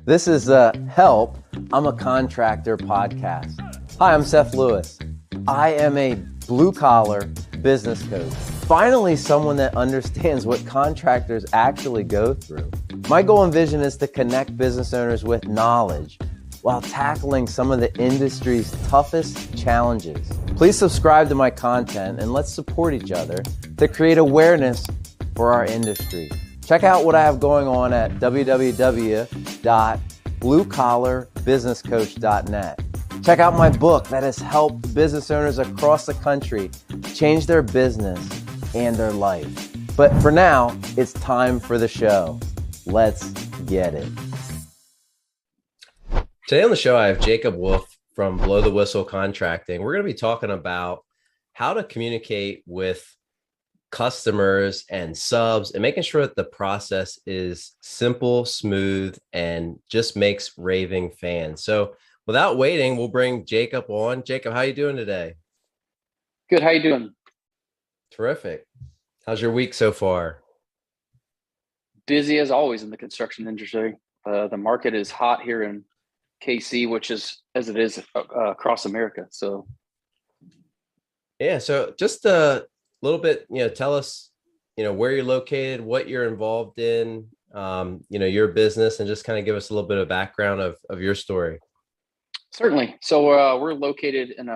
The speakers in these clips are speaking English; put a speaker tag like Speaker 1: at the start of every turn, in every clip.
Speaker 1: This is Help, I'm a Contractor podcast. Hi, I'm Seth Lewis. I am a blue-collar business coach. Finally, someone that understands what contractors actually go through. My goal and vision is to connect business owners with knowledge while tackling some of the industry's toughest challenges. Please subscribe to my content and let's support each other to create awareness for our industry. Check out what I have going on at www.bluecollarbusinesscoach.net. Check out my book that has helped business owners across the country change their business and their life. But for now, it's time for the show. Let's get it. Today on the show, I have Jacob Wolf from Blow the Whistle Contracting. We're going to be talking about how to communicate with customers and subs and making sure that the process is simple, smooth, and just makes raving fans. So without waiting, we'll bring Jacob on. Jacob, how are you doing today?
Speaker 2: Good. How you doing?
Speaker 1: Terrific. How's your week so far?
Speaker 2: Busy as always in the construction industry. The market is hot here in KC, which is as it is across America. So
Speaker 1: yeah, so just a little bit, tell us, where you're located, what you're involved in, your business, and just kind of give us a little bit of background of your story.
Speaker 2: Certainly. So we're located in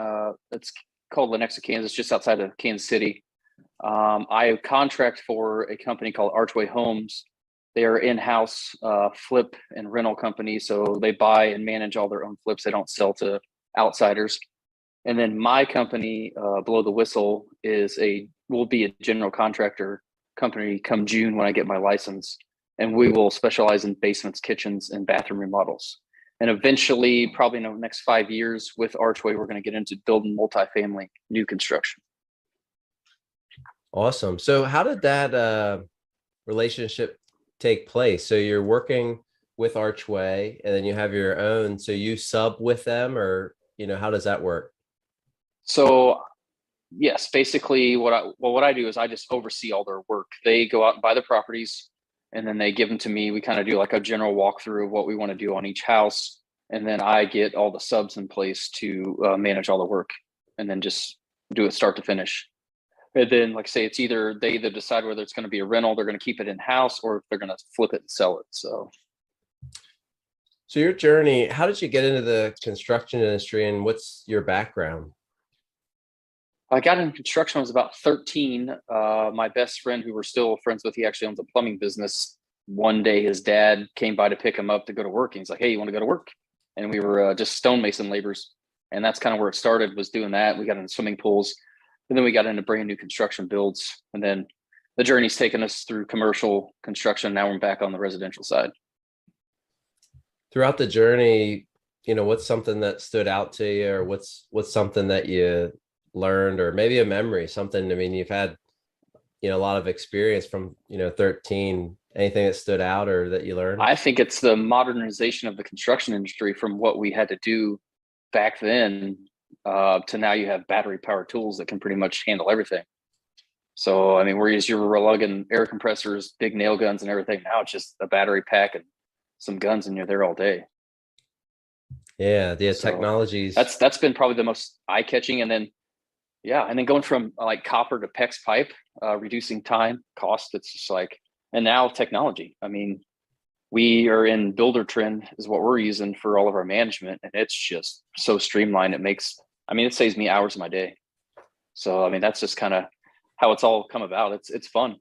Speaker 2: it's called Lenexa, Kansas, just outside of Kansas City. I contract for a company called Archway Homes. They are in-house flip and rental company. So they buy and manage all their own flips. They don't sell to outsiders. And then my company, Blow the Whistle, will be a general contractor company come June when I get my license. And we will specialize in basements, kitchens, and bathroom remodels. And eventually, probably in the next 5 years with Archway, we're going to get into building multifamily new construction.
Speaker 1: Awesome. So how did that relationship take place? So you're working with Archway and then you have your own. So you sub with them, or, how does that work?
Speaker 2: So yes, basically what I do is I just oversee all their work. They go out and buy the properties and then they give them to me. We kind of do like a general walkthrough of what we want to do on each house. And then I get all the subs in place to manage all the work and then just do it start to finish. And then, like I say, they either decide whether it's going to be a rental, they're going to keep it in house, or if they're going to flip it and sell it. So
Speaker 1: your journey, how did you get into the construction industry and what's your background?
Speaker 2: I got into construction when I was about 13. My best friend, who we're still friends with, he actually owns a plumbing business. One day his dad came by to pick him up to go to work. And he's like, "Hey, you want to go to work?" And we were just stonemason laborers. And that's kind of where it started, was doing that. We got into swimming pools. And then we got into brand new construction builds. And then the journey's taken us through commercial construction. Now we're back on the residential side.
Speaker 1: Throughout the journey, what's something that stood out to you, or what's something that you learned, or maybe a memory, something, you've had, a lot of experience from, 13, anything that stood out or that you learned?
Speaker 2: I think it's the modernization of the construction industry from what we had to do back then to now. You have battery powered tools that can pretty much handle everything. So, whereas you were lugging air compressors, big nail guns and everything, now it's just a battery pack and some guns and you're there all day.
Speaker 1: Yeah. The technologies.
Speaker 2: That's been probably the most eye catching. And then going from like copper to PEX pipe, reducing time, cost. It's just like, and now technology. We are in Builder Trend is what we're using for all of our management. And it's just so streamlined. It saves me hours of my day. So, that's just kind of how it's all come about. It's fun.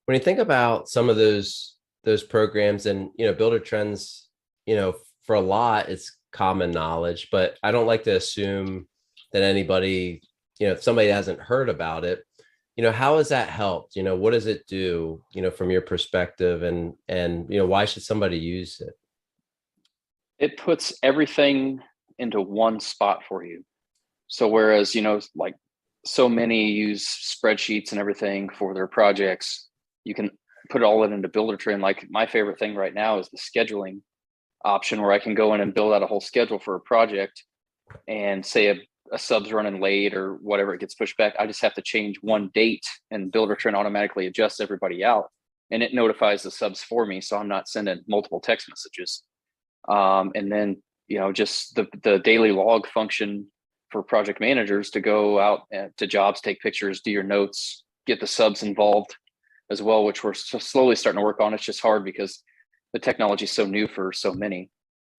Speaker 1: When you think about some of those programs and, Builder Trends, for a lot, it's common knowledge, but I don't like to assume that anybody, if somebody hasn't heard about it, how has that helped? What does it do, from your perspective, and why should somebody use it?
Speaker 2: It puts everything into one spot for you. So whereas, like so many use spreadsheets and everything for their projects, you can put it all into Builder Trend. Like my favorite thing right now is the scheduling option, where I can go in and build out a whole schedule for a project, and say a sub's running late or whatever, it gets pushed back. I just have to change one date and Builder Trend automatically adjusts everybody out. and it notifies the subs for me, so I'm not sending multiple text messages. And then, just the daily log function for project managers to go out to jobs, take pictures, do your notes, get the subs involved as well, which we're slowly starting to work on. It's just hard because the technology is so new for so many.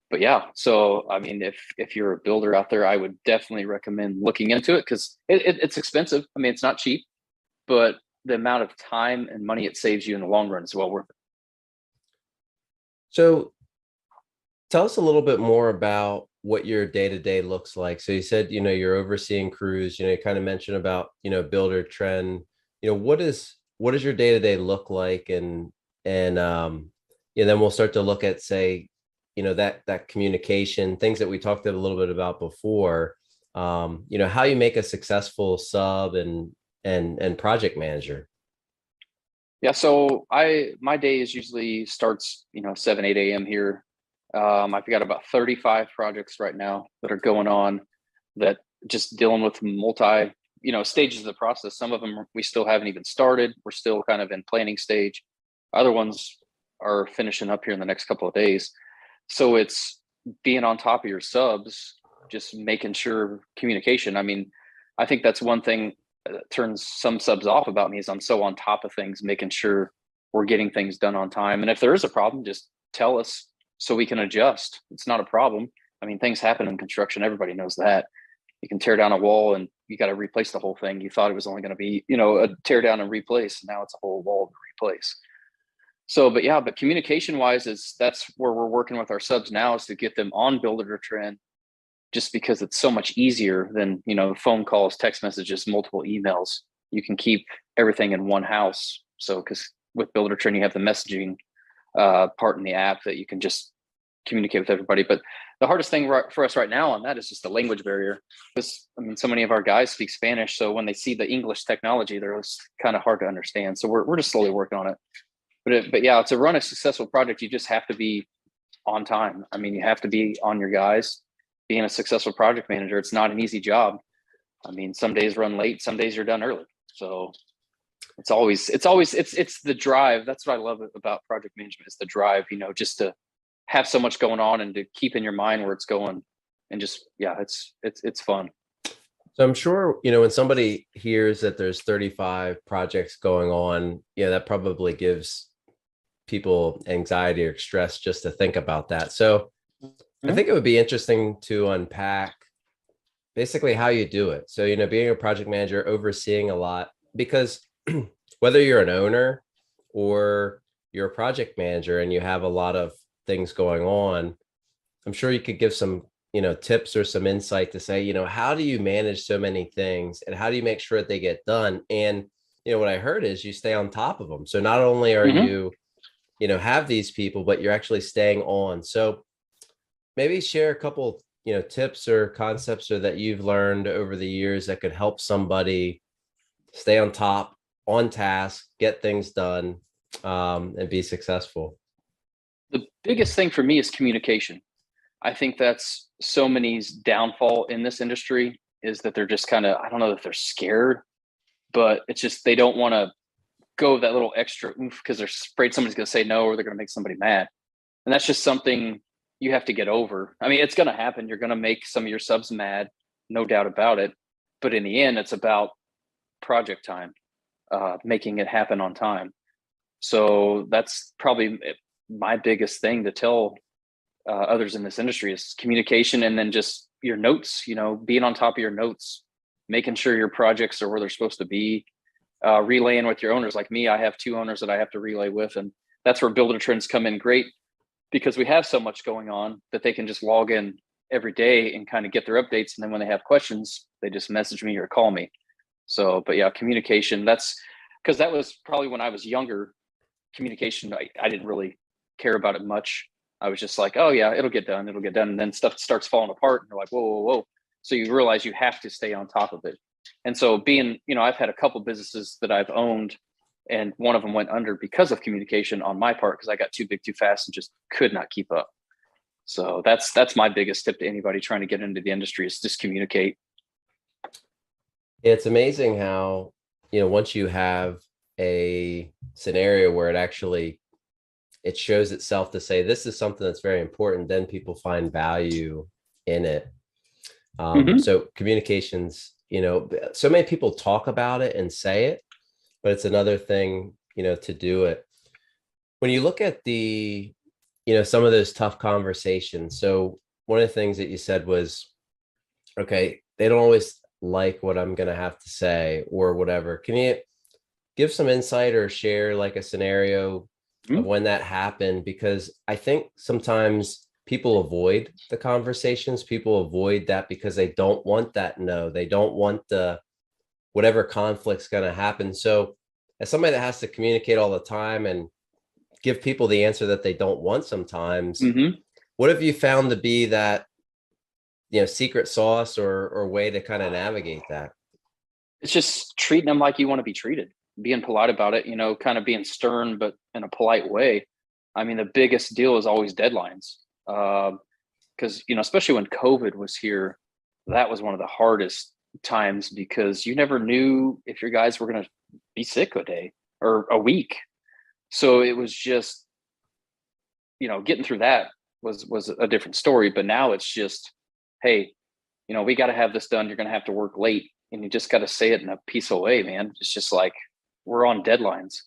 Speaker 2: But yeah, so I mean, if you're a builder out there, I would definitely recommend looking into it, because it's expensive. I mean, it's not cheap, but the amount of time and money it saves you in the long run is well worth it.
Speaker 1: So tell us a little bit more about what your day-to-day looks like. So you said, you're overseeing crews, you kind of mentioned about, builder trend, what does your day-to-day look like? And then we'll start to look at, say, that communication, things that we talked a little bit about before, how you make a successful sub and project manager.
Speaker 2: Yeah, so my day is usually starts 7 8 a.m. here. I've got about 35 projects right now that are going on, that just dealing with multi stages of the process. Some of them we still haven't even started. We're still kind of in planning stage. Other ones are finishing up here in the next couple of days. So it's being on top of your subs, just making sure communication. I mean, I think that's one thing that turns some subs off about me, is I'm so on top of things, making sure we're getting things done on time. And if there is a problem, just tell us so we can adjust. It's not a problem. I mean, things happen in construction. Everybody knows that. You can tear down a wall and you got to replace the whole thing. You thought it was only going to be, a tear down and replace. Now it's a whole wall to replace. So, but communication wise, that's where we're working with our subs now, is to get them on Builder Trend, just because it's so much easier than, phone calls, text messages, multiple emails. You can keep everything in one house. So, because with Builder Trend, you have the messaging part in the app that you can just communicate with everybody. But the hardest thing for us right now on that is just the language barrier, because so many of our guys speak Spanish. So when they see the English technology, they're kind of hard to understand. So we're just slowly working on it. But yeah, to run a successful project, you just have to be on time. I mean, you have to be on your guys. Being a successful project manager, it's not an easy job. I mean, some days run late, some days you're done early. So it's the drive. That's what I love about project management, is the drive, just to have so much going on and to keep in your mind where it's going. And just, yeah, it's fun.
Speaker 1: So I'm sure, when somebody hears that there's 35 projects going on, that probably gives people anxiety or stress just to think about that. So I think it would be interesting to unpack basically how you do it. So, being a project manager, overseeing a lot, because whether you're an owner or you're a project manager and you have a lot of things going on, I'm sure you could give some, tips or some insight to say, how do you manage so many things and how do you make sure that they get done? And, what I heard is you stay on top of them. So not only are you, have these people, but you're actually staying on. So maybe share a couple, tips or concepts or that you've learned over the years that could help somebody stay on top, on task, get things done, and be successful.
Speaker 2: The biggest thing for me is communication. I think that's so many's downfall in this industry, is that they're just kind of, I don't know if they're scared, but it's just, they don't want to go that little extra oomph because they're afraid somebody's going to say no, or they're going to make somebody mad. And that's just something you have to get over. I mean, it's going to happen. You're going to make some of your subs mad, no doubt about it. But in the end, it's about project time, making it happen on time. So that's probably my biggest thing to tell others in this industry, is communication. And then just your notes, being on top of your notes, making sure your projects are where they're supposed to be, relaying with your owners. Like me, I have 2 owners that I have to relay with. And that's where Builder Trends come in great, because we have so much going on that they can just log in every day and kind of get their updates. And then when they have questions, they just message me or call me. So, but yeah, communication, that's because that was probably when I was younger. Communication, I didn't really care about it much. I was just like, oh yeah, it'll get done. And then stuff starts falling apart and you're like, whoa. So you realize you have to stay on top of it. And so being, I've had a couple businesses that I've owned, and one of them went under because of communication on my part, because I got too big too fast and just could not keep up. So that's my biggest tip to anybody trying to get into the industry, is just communicate.
Speaker 1: It's amazing how, once you have a scenario where it shows itself to say this is something that's very important, then people find value in it.
Speaker 2: Hmm.
Speaker 1: So communications, so many people talk about it and say it, but it's another thing, to do it. When you look at some of those tough conversations. So one of the things that you said was, okay, they don't always like what I'm going to have to say or whatever. Can you give some insight or share like a scenario of when that happened? Because I think sometimes people avoid the conversations. People avoid that because they don't want that. No, they don't want whatever conflict's going to happen. So as somebody that has to communicate all the time and give people the answer that they don't want sometimes,
Speaker 2: Hmm.
Speaker 1: what have you found to be that, secret sauce or way to kind of navigate that?
Speaker 2: It's just treating them like you want to be treated, being polite about it, kind of being stern, but in a polite way. I mean, the biggest deal is always deadlines. Because, especially when COVID was here, that was one of the hardest times because you never knew if your guys were going to be sick a day or a week. So it was just, getting through that was a different story. But now it's just, hey, we got to have this done. You're going to have to work late, and you just got to say it in a peaceful way, man. It's just like we're on deadlines.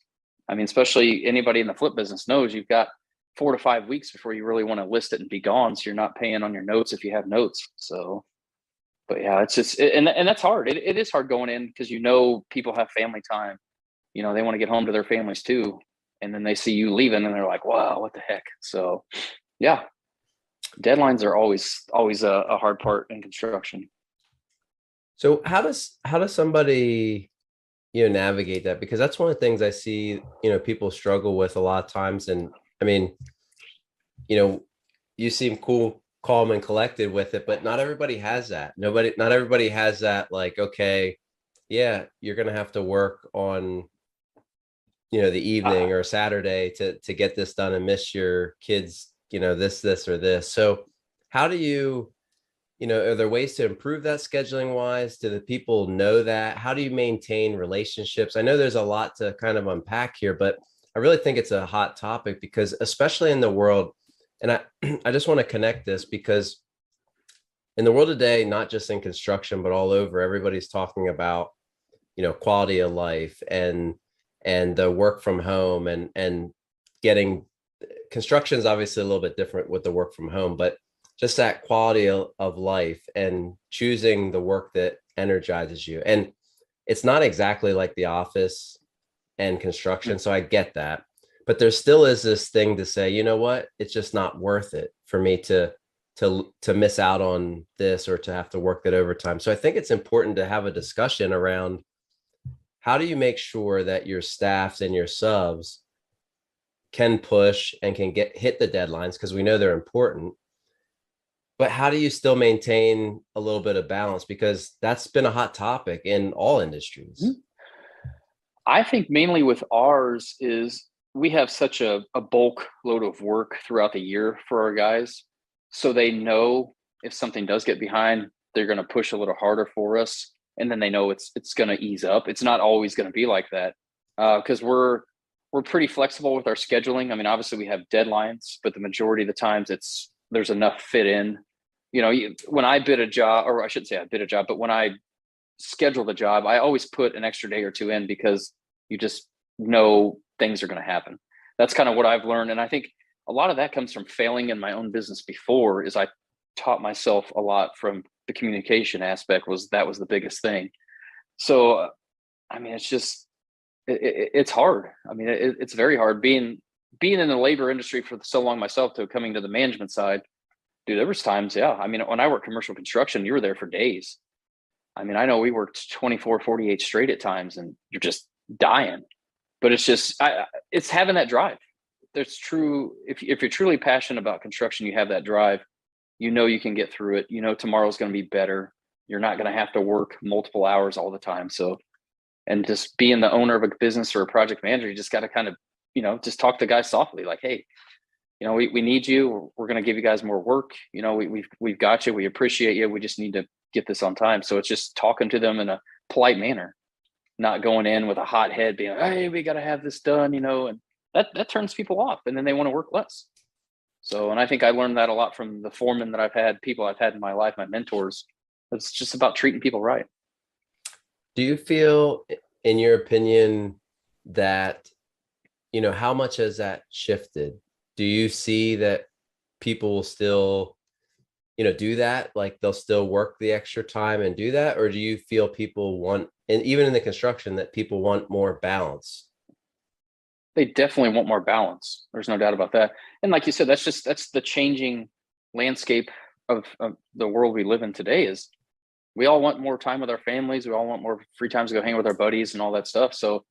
Speaker 2: I mean, especially anybody in the flip business knows you've got 4 to 5 weeks before you really want to list it and be gone. So you're not paying on your notes if you have notes. So, but yeah, it's just, and that's hard. It is hard going in because people have family time. They want to get home to their families too, and then they see you leaving, and they're like, "Wow, what the heck?" So, yeah, deadlines are always a hard part in construction.
Speaker 1: So how does somebody, navigate that? Because that's one of the things I see, people struggle with a lot of times. And I mean, you know, you seem cool, calm, and collected with it, but not everybody has that. Not everybody has that. Like, okay, yeah, you're gonna have to work on, the
Speaker 2: Uh,
Speaker 1: evening or Saturday to get this done and miss your kids, this or this. So, how do you, are there ways to improve that scheduling wise? Do the people know that? How do you maintain relationships? I know there's a lot to kind of unpack here, but I really think it's a hot topic because especially in the world, and I, I just want to connect this because in the world today, not just in construction, but all over, everybody's talking about, quality of life and the work from home and getting construction is obviously a little bit different with the work from home, but just that quality of life and choosing the work that energizes you. And it's not exactly like the office and construction. So I get that. But there still is this thing to say, you know what, it's just not worth it for me to miss out on this or to have to work that overtime. So I think it's important to have a discussion around how do you make sure that your staffs and your subs can push and can hit the deadlines because we know they're important, but how do you still maintain a little bit of balance? Because that's been a hot topic in all industries.
Speaker 2: I think mainly with ours is we have such a bulk load of work throughout the year for our guys. So they know if something does get behind, they're going to push a little harder for us. And then they know it's going to ease up. It's not always going to be like that because we're pretty flexible with our scheduling. I mean, obviously we have deadlines, but the majority of the times there's enough fit in. When I bid a job, or I shouldn't say I bid a job, but when I schedule the job, I always put an extra day or two in because you just know things are going to happen. That's kind of what I've learned. And I think a lot of that comes from failing in my own business before is I taught myself a lot from the communication aspect that was the biggest thing. So, I mean, it's just, it's hard. I mean, it's very hard being in the labor industry for so long myself to coming to the management side. Dude, there was times, yeah. I mean, when I worked commercial construction, you were there for days. I mean, I know we worked 24, 48 straight at times and you're just dying, but it's just, it's having that drive. There's true. If you're truly passionate about construction, you have that drive, you can get through it. Tomorrow's going to be better. You're not going to have to work multiple hours all the time. So, and just being the owner of a business or a project manager, you just got to kind of, just talk to guys softly, like, hey, we need you. We're going to give you guys more work. We've got you. We appreciate you. We just need to get this on time. So it's just talking to them in a polite manner. not going in with a hot head being, hey, we got to have this done, and that turns people off, and then they want to work less. So, and I think I learned that a lot from the foremen that I've had, people I've had in my life, my mentors. It's just about treating people right.
Speaker 1: Do you feel, in your opinion, that, how much has that shifted? Do you see that people will still, do that? Like they'll still work the extra time and do that? Or do you feel people want, and even in the construction, that people want more balance?
Speaker 2: They definitely want more balance. There's no doubt about that. And like you said, that's the changing landscape of the world we live in today. Is we all want more time with our families. We all want more free times to go hang with our buddies and all that stuff. So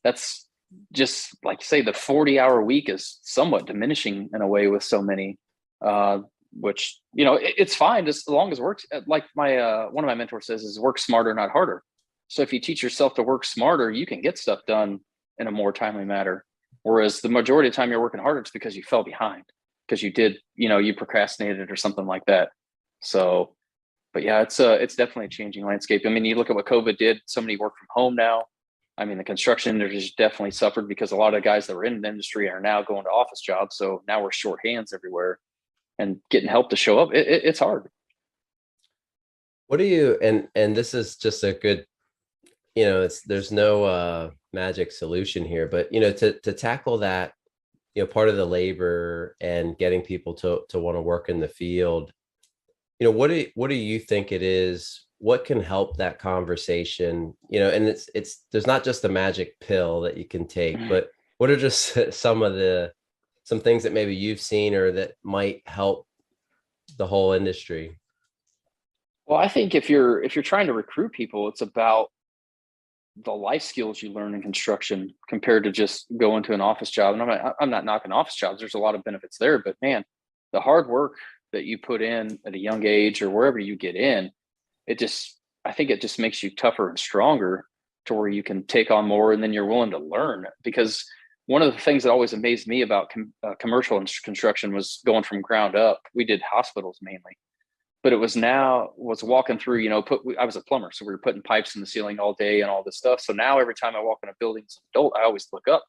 Speaker 2: that's just like you say, the 40-hour week is somewhat diminishing in a way with so many, which, it's fine just as long as it works. Like my, one of my mentors says is work smarter, not harder. So if you teach yourself to work smarter, you can get stuff done in a more timely manner. Whereas the majority of the time you're working harder, it's because you fell behind, because you did, you procrastinated or something like that. So, but yeah, it's definitely a changing landscape. I mean, you look at what COVID did, so many work from home now. I mean, the construction industry has definitely suffered because a lot of guys that were in the industry are now going to office jobs. So now we're short hands everywhere, and getting help to show up, it's hard.
Speaker 1: What do you, and this is just a good, there's no magic solution here, but to tackle that, part of the labor and getting people to want to work in the field, what do you think it is? What can help that conversation? And it's there's not just a magic pill that you can take, but what are just some things that maybe you've seen or that might help the whole industry?
Speaker 2: Well, I think if you're trying to recruit people, it's about the life skills you learn in construction compared to just going to an office job. And I'm not knocking office jobs. There's a lot of benefits there, but man, the hard work that you put in at a young age or wherever you get in, I think it just makes you tougher and stronger to where you can take on more, and then you're willing to learn. Because one of the things that always amazed me about commercial construction was going from ground up. We did hospitals mainly, but it was walking through, I was a plumber. So we were putting pipes in the ceiling all day and all this stuff. So now every time I walk in a building as an adult, I always look up,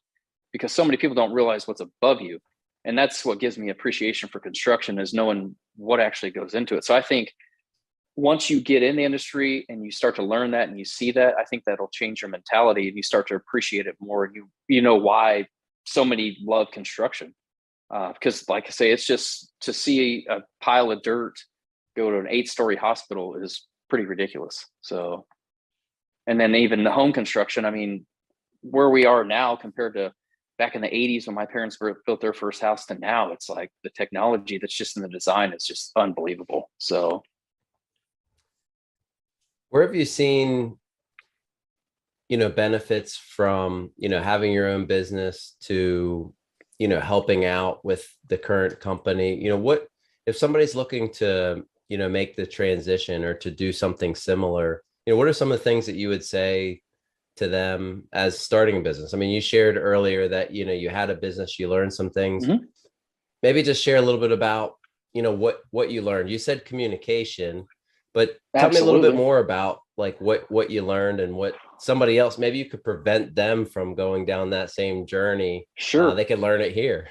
Speaker 2: because so many people don't realize what's above you. And that's what gives me appreciation for construction, is knowing what actually goes into it. So I think once you get in the industry and you start to learn that and you see that, I think that'll change your mentality and you start to appreciate it more. And you know why so many love construction. Because like I say, it's just to see a pile of dirt go to an 8-story hospital is pretty ridiculous. So, and then even the home construction, I mean, where we are now compared to back in the 80s when my parents built their first house to now, it's like the technology that's just in the design is just unbelievable. So
Speaker 1: Where have you seen, benefits from, having your own business to, helping out with the current company? What if somebody's looking to, make the transition or to do something similar, what are some of the things that you would say to them as starting a business? I mean, you shared earlier that, you had a business, you learned some things.
Speaker 2: mm-hmm.
Speaker 1: Maybe just share a little bit about, what you learned. You said communication, but tell me a little bit more about like what you learned and what somebody else, maybe you could prevent them from going down that same journey.
Speaker 2: Sure.
Speaker 1: They could learn it here.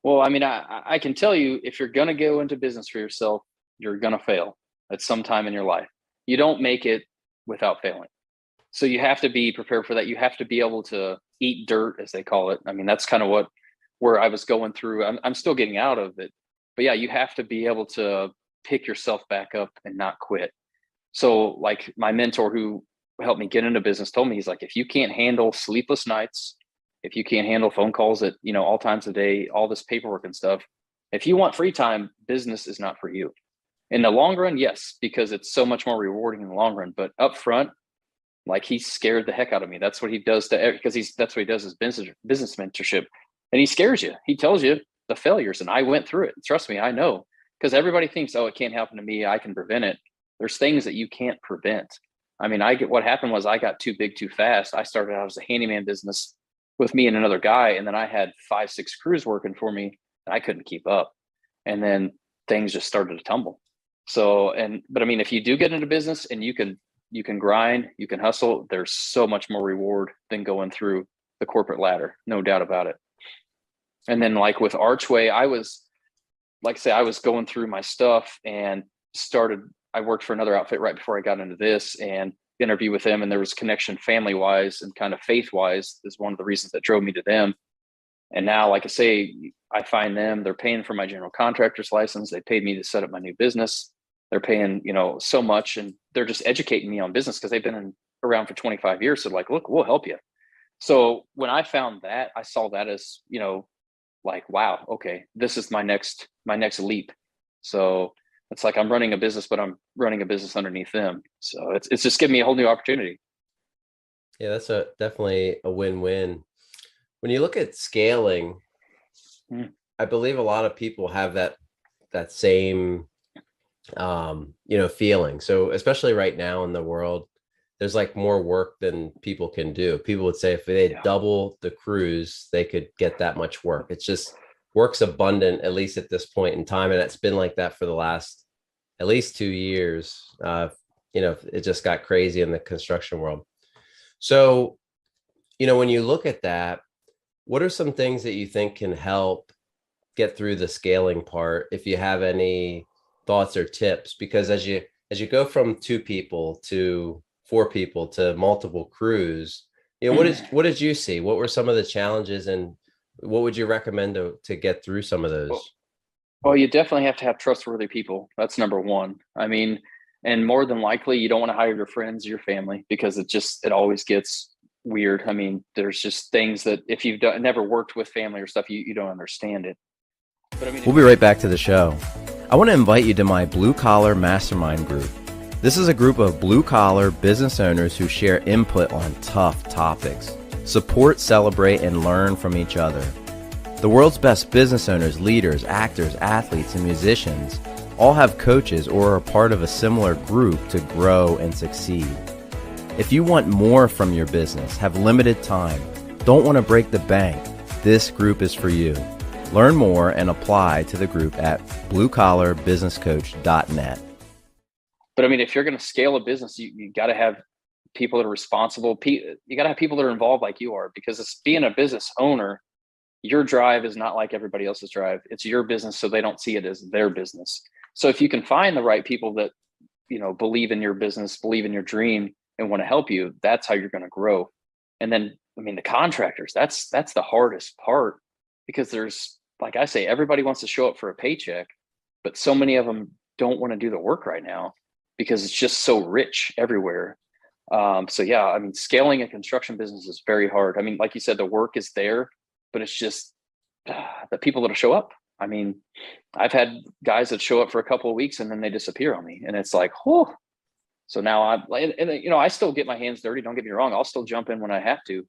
Speaker 2: Well, I mean, I can tell you, if you're going to go into business for yourself, you're going to fail at some time in your life. You don't make it without failing. So you have to be prepared for that. You have to be able to eat dirt, as they call it. I mean, that's kind of where I was going through. I'm still getting out of it, but yeah, you have to be able to pick yourself back up and not quit. So like my mentor who helped me get into business told me, he's like, if you can't handle sleepless nights, if you can't handle phone calls at, all times of the day, all this paperwork and stuff, if you want free time, business is not for you. In the long run, yes, because it's so much more rewarding in the long run. But up front, like, he scared the heck out of me. That's what he does because that's what he does, is business mentorship. And he scares you. He tells you the failures. And I went through it. Trust me, I know. Because everybody thinks, oh, it can't happen to me, I can prevent it. There's things that you can't prevent. I mean, what happened was I got too big too fast. I started out as a handyman business with me and another guy. And then I had 5-6 crews working for me. And I couldn't keep up. And then things just started to tumble. So, but I mean, if you do get into business and you can you can grind, you can hustle. There's so much more reward than going through the corporate ladder, no doubt about it. And then like with Archway, I was, like I say, I was going through my stuff and I worked for another outfit right before I got into this, and interview with them, and there was connection family wise and kind of faith wise is one of the reasons that drove me to them. And now, like I say, I find them, they're paying for my general contractor's license. They paid me to set up my new business. They're paying, so much, and they're just educating me on business because they've been around for 25 years. So like, look, we'll help you. So when I found that, I saw that as, like, wow, okay, this is my next leap. So it's like I'm running a business, but I'm running a business underneath them. So it's just giving me a whole new opportunity.
Speaker 1: Yeah, that's definitely a win-win. When you look at scaling, I believe a lot of people have that same feeling. So especially right now in the world, there's like more work than people can do. People would say if they double the crews, they could get that much work. It's just work's abundant, at least at this point in time. And it's been like that for the last at least 2 years. It just got crazy in the construction world. So, when you look at that, what are some things that you think can help get through the scaling part? If you have any thoughts or tips, because as you go from 2 people to 4 people to multiple crews, what did you see? What were some of the challenges, and what would you recommend to get through some of those?
Speaker 2: Well, you definitely have to have trustworthy people. That's number one. I mean, and more than likely, you don't want to hire your friends, your family, because it always gets weird. I mean, there's just things that if you've never worked with family or stuff, you don't understand it. But I mean, we'll be right back to the show. I want to invite you to my Blue Collar Mastermind group. This is a group of blue-collar business owners who share input on tough topics, support, celebrate, and learn from each other. The world's best business owners, leaders, actors, athletes, and musicians all have coaches or are part of a similar group to grow and succeed. If you want more from your business, have limited time, don't want to break the bank, this group is for you. Learn more and apply to the group at bluecollarbusinesscoach.net. But I mean, if you're going to scale a business, you got to have people that are responsible. You got to have people that are involved like you are, because it's being a business owner. Your drive is not like everybody else's drive. It's your business, so they don't see it as their business. So if you can find the right people that, believe in your business, believe in your dream, and want to help you, that's how you're going to grow. And then, I mean, the contractors, that's the hardest part, because there's, like I say, everybody wants to show up for a paycheck, but so many of them don't want to do the work right now because it's just so rich everywhere. So yeah, I mean, scaling a construction business is very hard. I mean, like you said, the work is there, but it's just the people that'll show up. I mean, I've had guys that show up for a couple of weeks and then they disappear on me, and it's like, oh. So now I still get my hands dirty. Don't get me wrong. I'll still jump in when I have to,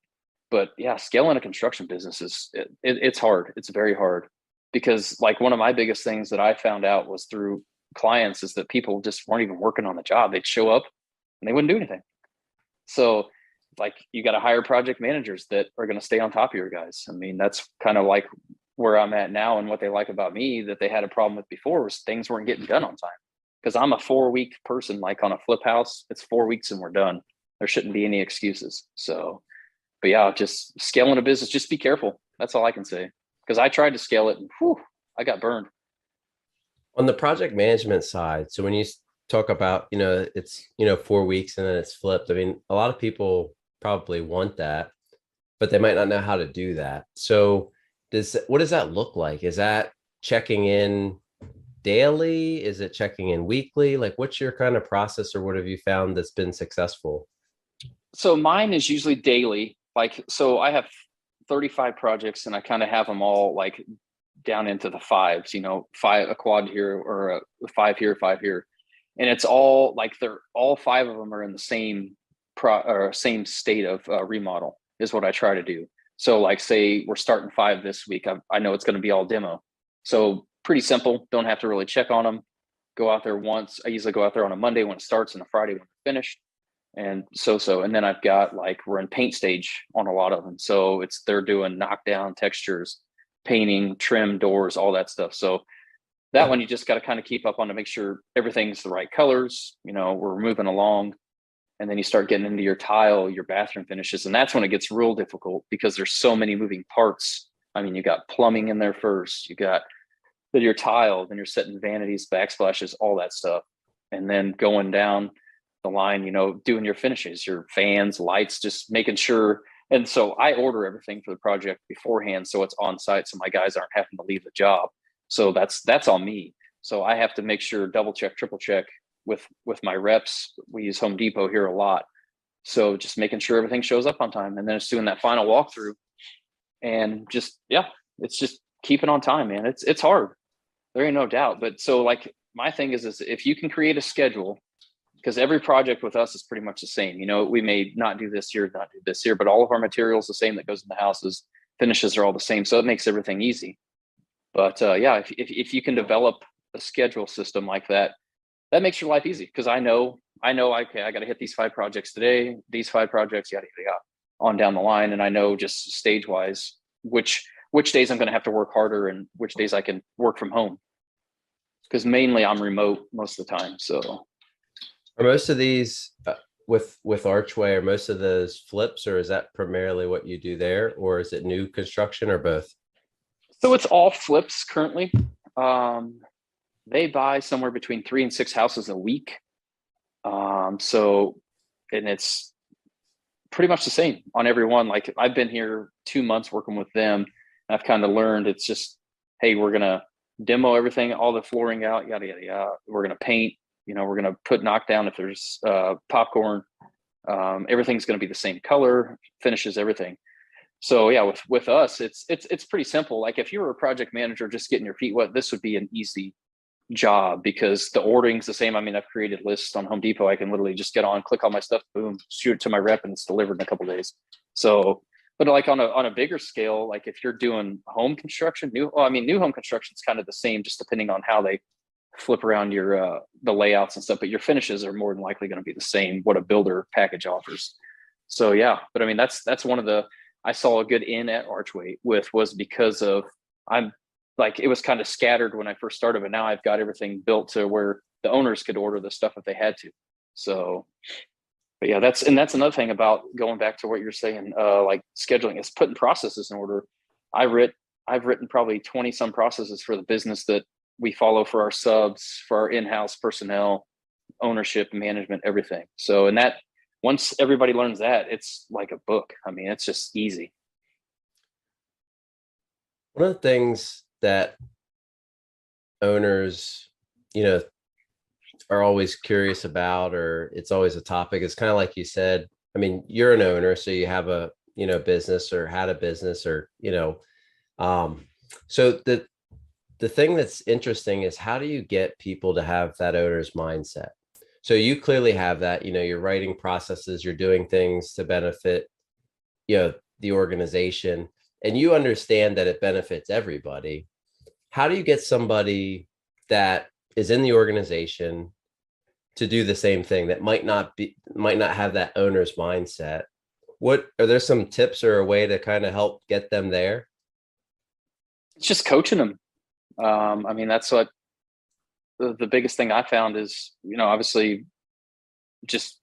Speaker 2: but yeah, scaling a construction business it's hard. It's very hard, because like one of my biggest things that I found out was through clients is that people just weren't even working on the job. They'd show up and they wouldn't do anything. So like, you got to hire project managers that are going to stay on top of your guys. I mean, that's kind of like where I'm at now, and what they like about me that they had a problem with before was things weren't getting done on time. Because I'm a 4-week person, like on a flip house, it's 4 weeks and we're done. There shouldn't be any excuses. So, but yeah, just scaling a business, just be careful. That's all I can say. Because I tried to scale it and I got burned.
Speaker 1: On the project management side, so when you talk about, it's, 4 weeks and then it's flipped. I mean, a lot of people probably want that, but they might not know how to do that. So what does that look like? Is that checking in daily? Is it checking in weekly? Like, what's your kind of process, or what have you found that's been successful?
Speaker 2: So mine is usually daily. Like, so I have 35 projects and I kind of have them all like down into the fives, 5, a quad here, or a 5 here, 5 here. And it's all like, all 5 of them are in the same same state of remodel is what I try to do. So like, say we're starting 5 this week. I know it's going to be all demo. So pretty simple. Don't have to really check on them. Go out there once. I usually go out there on a Monday when it starts and a Friday when it's finished. And and then I've got, like, we're in paint stage on a lot of them. So they're doing knockdown textures, painting, trim, doors, all that stuff. So that one, you just got to kind of keep up on to make sure everything's the right colors. We're moving along. And then you start getting into your tile, your bathroom finishes. And that's when it gets real difficult because there's so many moving parts. I mean, you got plumbing in there first, you got your tile, then you're setting vanities, backsplashes, all that stuff. And then going down the line, doing your finishes, your fans, lights, just making sure. And so I order everything for the project beforehand, so it's on site, so my guys aren't having to leave the job. So that's on me. So I have to make sure, double check, triple check with my reps. We use Home Depot here a lot, so just making sure everything shows up on time, and then it's doing that final walkthrough, and just it's just keeping on time, man. It's hard. There ain't no doubt. But so like my thing is if you can create a schedule, because every project with us is pretty much the same. We may not do this here, not do this here, but all of our materials the same that goes in the houses. Finishes are all the same, so it makes everything easy. But if you can develop a schedule system like that, that makes your life easy. Because I know, okay, I got to hit these 5 projects today, these 5 projects, yada yada yada, on down the line, and I know just stage wise which days I'm going to have to work harder and which days I can work from home. Because mainly I'm remote most of the time, so.
Speaker 1: Are most of these with Archway, are most of those flips, or is that primarily what you do there, or is it new construction, or both?
Speaker 2: So it's all flips currently. They buy somewhere between 3 and 6 houses a week. And it's pretty much the same on every one. Like I've been here 2 months working with them, and I've kind of learned it's just, hey, we're gonna demo everything, all the flooring out, yada yada yada. We're gonna paint. We're going to put knockdown if there's popcorn. Everything's going to be the same color, finishes, everything. So yeah, with us, it's pretty simple. Like if you were a project manager just getting your feet wet, this would be an easy job because the ordering's the same. I mean, I've created lists on Home Depot. I can literally just get on, click all my stuff, boom, shoot it to my rep, and it's delivered in a couple of days. So, but like on a bigger scale, like if you're doing home construction, new home construction is kind of the same, just depending on how they flip around your the layouts and stuff, but your finishes are more than likely going to be the same what a builder package offers. So yeah, but I mean that's one of the, I saw a good in at Archway was because of, I'm like, it was kind of scattered when I first started, but now I've got everything built to where the owners could order the stuff if they had to. So but yeah, that's another thing about going back to what you're saying, like scheduling is putting processes in order. I've written probably 20 some processes for the business that we follow for our subs, for our in-house personnel, ownership, management, everything. So, and that once everybody learns that, it's like a book. I mean, it's just easy.
Speaker 1: One of the things that owners, are always curious about, or it's always a topic, it's kind of like you said, I mean, you're an owner, so you have a, business or had a business or, so the thing that's interesting is how do you get people to have that owner's mindset? So you clearly have that, you're writing processes, you're doing things to benefit, the organization, and you understand that it benefits everybody. How do you get somebody that is in the organization to do the same thing that might not have that owner's mindset? What are there some tips or a way to kind of help get them there?
Speaker 2: It's just coaching them. I mean, that's what the biggest thing I found is, obviously just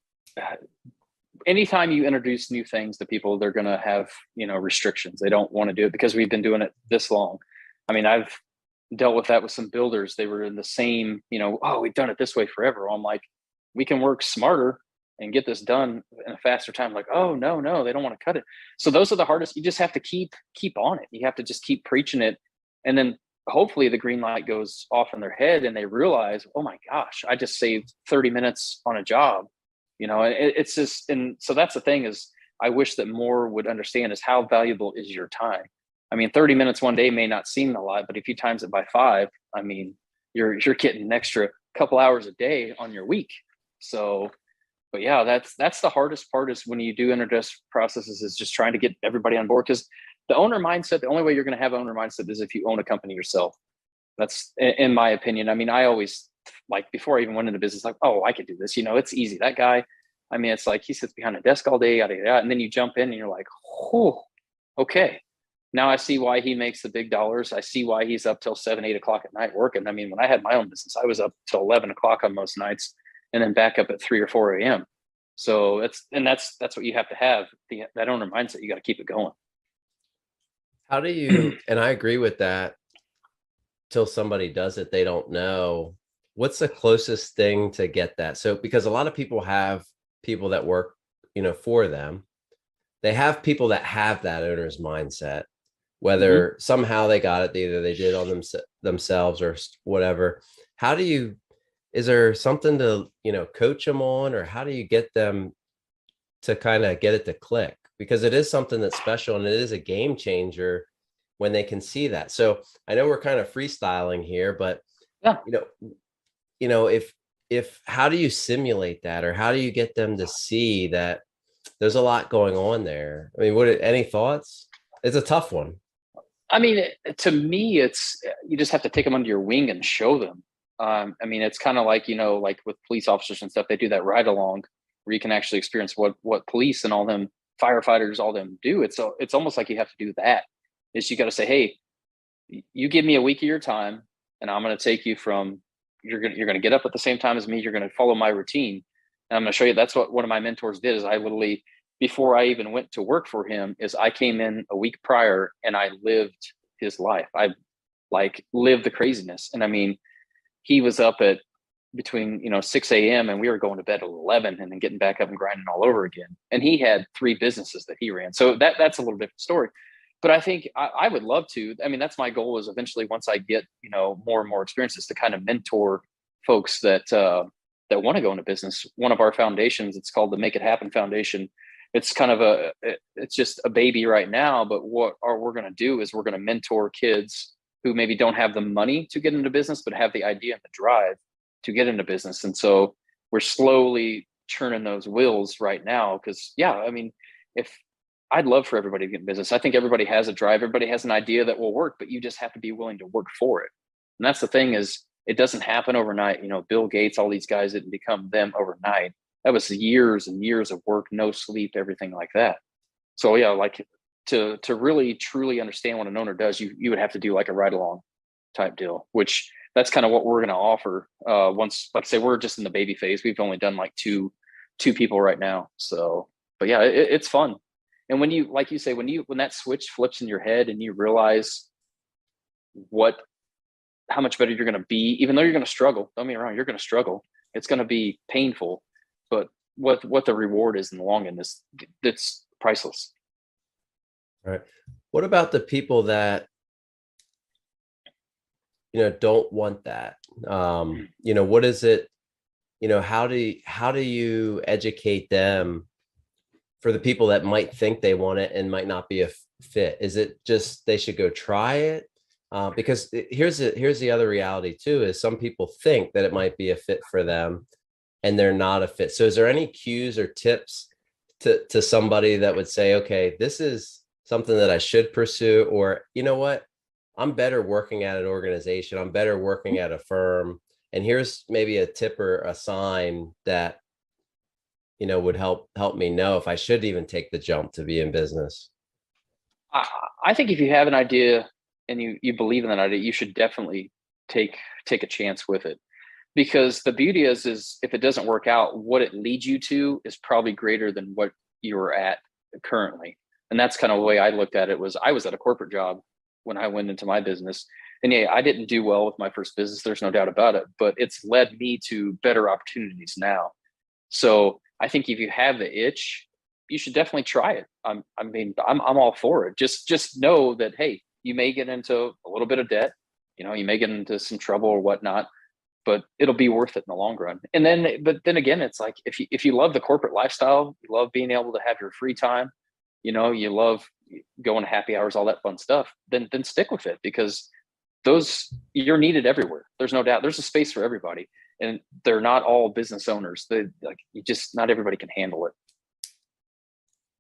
Speaker 2: anytime you introduce new things to people, they're going to have, restrictions. They don't want to do it because we've been doing it this long. I mean, I've dealt with that with some builders. They were in the same, oh, we've done it this way forever. I'm like, we can work smarter and get this done in a faster time. Like, oh, no, they don't want to cut it. So those are the hardest. You just have to keep on it. You have to just keep preaching it. And then hopefully the green light goes off in their head and they realize, oh my gosh, I just saved 30 minutes on a job. It's just, and so that's the thing is I wish that more would understand is how valuable is your time. I mean, 30 minutes one day may not seem a lot, but if you times it by 5, I mean, you're getting an extra couple hours a day on your week. So, but yeah, that's the hardest part is when you do introduce processes is just trying to get everybody on board, because the owner mindset, the only way you're going to have owner mindset is if you own a company yourself. That's in my opinion. I mean, I always, like, before I even went into business, like, oh, I could do this. It's easy. That guy, I mean, it's like he sits behind a desk all day, yada, yada, and then you jump in and you're like, oh, okay. Now I see why he makes the big dollars. I see why he's up till 7, 8 o'clock at night working. I mean, when I had my own business, I was up till 11 o'clock on most nights and then back up at 3 or 4 a.m. So that's what you have to have, that owner mindset. You got to keep it going.
Speaker 3: How do you, and I agree with that, till somebody does it, they don't know what's the closest thing to get that. So, because a lot of people have people that work, for them, they have people that have that owner's mindset, whether somehow they got it, either they did on themselves or whatever. How do you, is there something to, coach them on, or how do you get them to kind of get it to click? Because it is something that's special and it is a game changer when they can see that. So I know we're kind of freestyling here, but
Speaker 2: Yeah.
Speaker 3: If how do you simulate that, or how do you get them to see that there's a lot going on there? I mean, any thoughts? It's a tough one.
Speaker 2: I mean, to me, you just have to take them under your wing and show them. I mean, it's kind of like, like with police officers and stuff, they do that ride along where you can actually experience what police and all them firefighters, all them do. It's almost like you have to do that. Is you got to say, hey, you give me a week of your time, and I'm going to take you from, you're going to get up at the same time as me. You're going to follow my routine. And I'm going to show you. That's what one of my mentors did, is I literally, before I even went to work for him, is I came in a week prior and I lived his life. I lived the craziness. And I mean, he was up at between 6 a.m. and we were going to bed at 11 and then getting back up and grinding all over again. And he had 3 businesses that he ran. So that's a little different story. But I think I would love to. I mean, that's my goal, is eventually, once I get more and more experiences, to kind of mentor folks that want to go into business. One of our foundations, it's called the Make It Happen Foundation. It's kind of it's just a baby right now. But what we're going to do is we're going to mentor kids who maybe don't have the money to get into business, but have the idea and the drive to get into business. And so we're slowly churning those wheels right now. Because I mean, I'd love for everybody to get in business. I think everybody has a drive. Everybody has an idea that will work, but you just have to be willing to work for it. And that's the thing, is it doesn't happen overnight. Bill Gates, all these guys didn't become them overnight. That was years and years of work, no sleep, everything like that. So like to really truly understand what an owner does, you would have to do like a ride along type deal, which that's kind of what we're going to offer. Once, like I say, we're just in the baby phase. We've only done like two people right now. So, but it's fun. And when you, like you say, when that switch flips in your head and you realize how much better you're going to be, even though you're going to struggle, don't get me wrong, you're going to struggle. It's going to be painful, but what the reward is in the long end it's priceless.
Speaker 3: All right. What about the people that, don't want that? What is it, how do you educate them, for the people that might think they want it and might not be a fit? Is it just they should go try it? Because here's the other reality too, is some people think that it might be a fit for them and they're not a fit. So is there any cues or tips to somebody that would say, okay, this is something that I should pursue, or what, I'm better working at an organization, I'm better working at a firm, and here's maybe a tip or a sign that would help me know if I should even take the jump to be in business?
Speaker 2: I think if you have an idea and you believe in that idea, you should definitely take a chance with it. Because the beauty is if it doesn't work out, what it leads you to is probably greater than what you're at currently. And that's kind of the way I looked at it. I was at a corporate job when I went into my business. And I didn't do well with my first business. There's no doubt about it, but it's led me to better opportunities now. So I think if you have the itch, you should definitely try it. I'm all for it. Just know that, hey, you may get into a little bit of debt, you may get into some trouble or whatnot, but it'll be worth it in the long run. But then again, it's like, if you love the corporate lifestyle, you love being able to have your free time, you love going to happy hours, all that fun stuff, then stick with it, because you're needed everywhere. There's no doubt. There's a space for everybody. And they're not all business owners. Not everybody can handle it.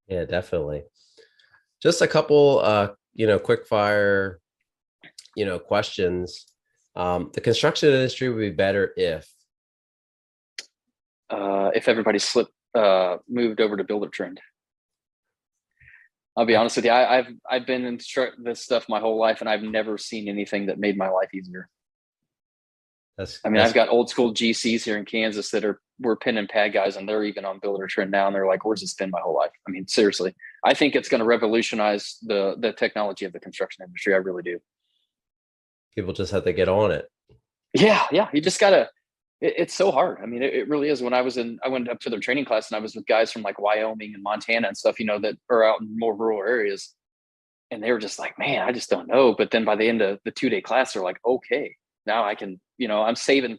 Speaker 3: Yeah, definitely. Just a couple, quick fire, questions. The construction industry would be better if
Speaker 2: everybody moved over to Builder Trend. I'll be honest with you. I've been in this stuff my whole life, and I've never seen anything that made my life easier. I've got old school GCs here in Kansas that are we're pen and pad guys, and they're even on Builder Trend now, and they're like, where's this been my whole life? I mean, seriously, I think it's going to revolutionize the technology of the construction industry. I really do.
Speaker 3: People just have to get on it.
Speaker 2: Yeah. You just gotta, it's so hard. I mean, it really is. When I went up to their training class, and I was with guys from like Wyoming and Montana and stuff, that are out in more rural areas. And they were just like, man, I just don't know. But then by the end of the 2-day class, they're like, okay, now I can, I'm saving.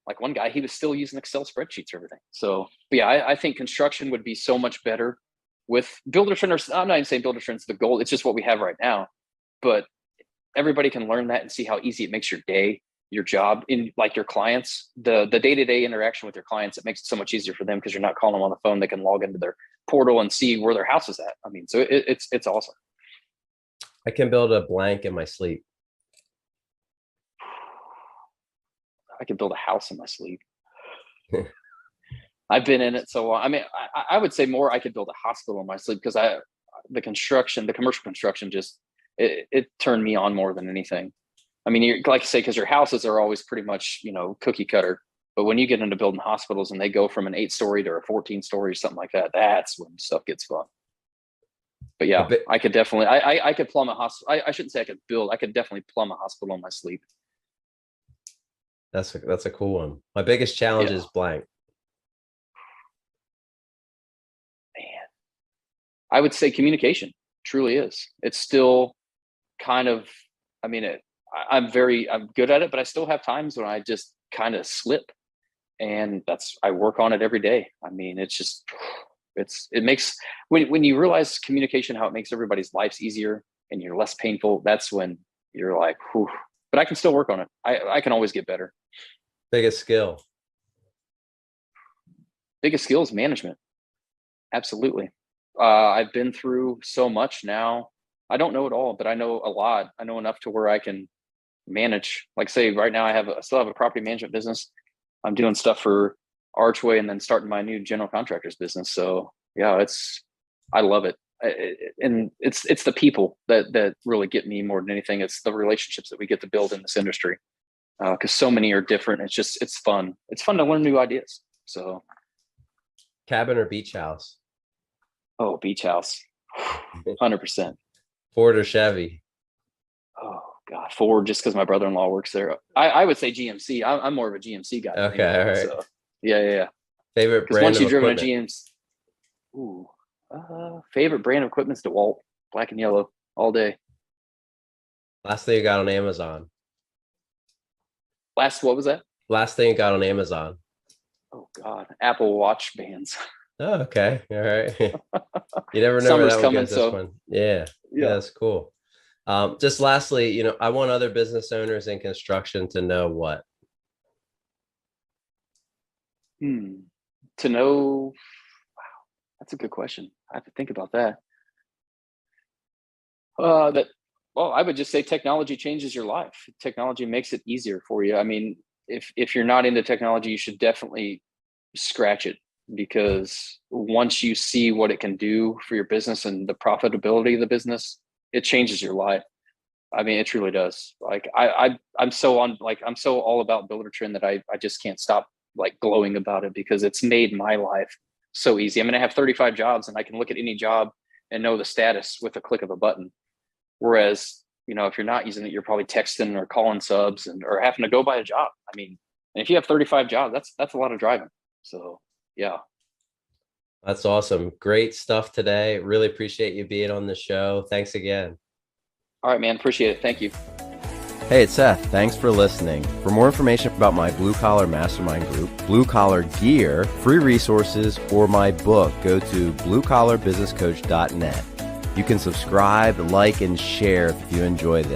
Speaker 2: Like one guy, he was still using Excel spreadsheets or everything. So, but yeah, I think construction would be so much better with Builder Trend. I'm not even saying Builder Trend's the goal. It's just what we have right now. But everybody can learn that and see how easy it makes your day, your job, in like your clients, the day-to-day interaction with your clients. It makes it so much easier for them because you're not calling them on the phone. They can log into their portal and see where their house is at. I mean, so it's awesome.
Speaker 3: I can build a blank in my sleep.
Speaker 2: I could build a house in my sleep. I've been in it so long. I mean, I would say more I could build a hospital in my sleep, because the commercial construction just, it turned me on more than anything. I mean, you like you say, because your houses are always pretty much, cookie cutter. But when you get into building hospitals and they go from an 8-story to a 14-story, something like that, that's when stuff gets fun. But yeah, I could definitely, I could plumb a hospital. I shouldn't say I could definitely plumb a hospital in my sleep.
Speaker 3: That's a cool one. My biggest challenge is blank.
Speaker 2: Man, I would say communication truly is. It's still kind of, I mean, I'm good at it, but I still have times when I just kind of slip, and I work on it every day. I mean, it's just, it makes, when you realize communication, how it makes everybody's lives easier and you're less painful, that's when you're like, whew. But I can still work on it. I can always get better.
Speaker 3: Biggest skill?
Speaker 2: Biggest skill is management. Absolutely. I've been through so much now. I don't know it all, but I know a lot. I know enough to where I can manage. Like say right now, I still have a property management business. I'm doing stuff for Archway and then starting my new general contractors business. So yeah, I love it. And it's the people that really get me more than anything. It's the relationships that we get to build in this industry, because so many are different. It's fun. It's fun to learn new ideas. So
Speaker 3: cabin or beach house?
Speaker 2: Oh, beach house. 100%.
Speaker 3: Ford or Chevy?
Speaker 2: Oh God, Ford, just because my brother-in-law works there. I would say GMC. I'm more of a GMC guy.
Speaker 3: Okay, anyway, all right. So,
Speaker 2: yeah.
Speaker 3: Favorite brand
Speaker 2: once
Speaker 3: of
Speaker 2: you've driven a
Speaker 3: equipment?
Speaker 2: GMC. Ooh. Favorite brand of equipment is DeWalt, black and yellow, all day.
Speaker 3: Last thing you got on Amazon?
Speaker 2: What was that?
Speaker 3: Last thing you got on Amazon?
Speaker 2: Oh God, Apple Watch bands.
Speaker 3: Oh, okay, all right. You never know
Speaker 2: Summer's
Speaker 3: where that one
Speaker 2: coming,
Speaker 3: goes, this one. Yeah, that's cool. Just lastly, I want other business owners in construction to know what?
Speaker 2: To know. That's a good question. I have to think about that. I would just say technology changes your life. Technology makes it easier for you. I mean, if you're not into technology, you should definitely scratch it, because once you see what it can do for your business and the profitability of the business, it changes your life. I mean, it truly does. Like I'm so all about Builder Trend that I just can't stop like glowing about it, because it's made my life so easy. I mean, I have 35 jobs and I can look at any job and know the status with a click of a button. Whereas, if you're not using it, you're probably texting or calling subs or having to go buy a job. I mean, and if you have 35 jobs, that's a lot of driving. So yeah.
Speaker 3: That's awesome. Great stuff today. Really appreciate you being on the show. Thanks again.
Speaker 2: All right, man. Appreciate it. Thank you.
Speaker 1: Hey, it's Seth. Thanks for listening. For more information about my Blue Collar Mastermind group, Blue Collar Gear, free resources, or my book, go to bluecollarbusinesscoach.net. You can subscribe, like, and share if you enjoy this.